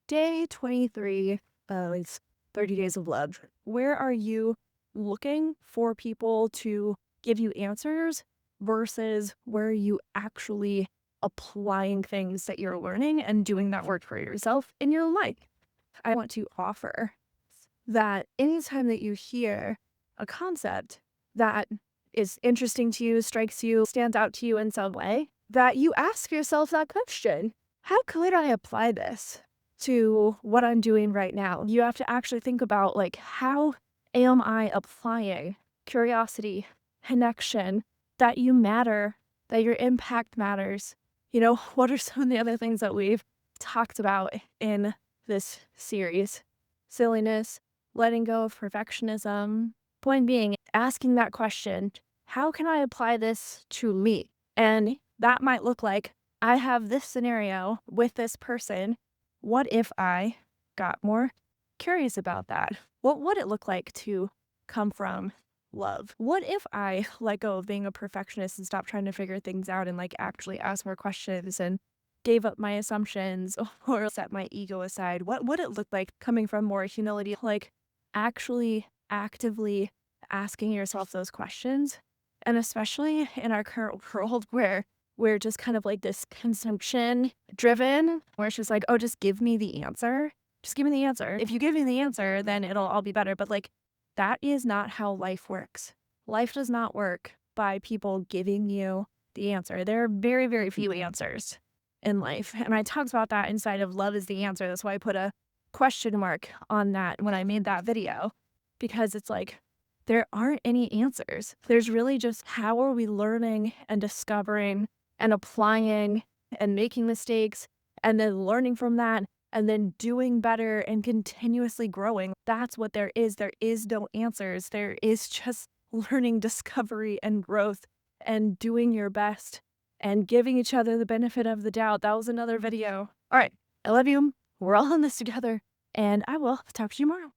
Day 23 it's 30 days of love. Where are you looking for people to give you answers versus where are you actually applying things that you're learning and doing that work for yourself in your life? I want to offer that anytime that you hear a concept that is interesting to you, strikes you, stands out to you in some way, that you ask yourself that question: how could I apply this to what I'm doing right now? You have to actually think about, like, how am I applying curiosity, connection, that you matter, that your impact matters? What are some of the other things that we've talked about in this series? Silliness, letting go of perfectionism. Point being, asking that question: how can I apply this to me? And that might look like, I have this scenario with this person. What if I got more curious about that? What would it look like to come from love? What if I let go of being a perfectionist and stop trying to figure things out and like actually ask more questions and gave up my assumptions or set my ego aside? What would it look like coming from more humility? Like, actually actively asking yourself those questions. And especially in our current world where we're just kind of like this consumption driven, where it's just like, oh, just give me the answer. Just give me the answer. If you give me the answer, then it'll all be better. But like, that is not how life works. Life does not work by people giving you the answer. There are very, very few answers in life. And I talked about that inside of Love is the Answer. That's why I put a question mark on that when I made that video, because it's like, there aren't any answers. There's really just, how are we learning and discovering and applying and making mistakes and then learning from that and then doing better and continuously growing. That's what there is. There is no answers. There is just learning, discovery, and growth and doing your best and giving each other the benefit of the doubt. That was another video. All right. I love you. We're all in this together. And I will talk to you tomorrow.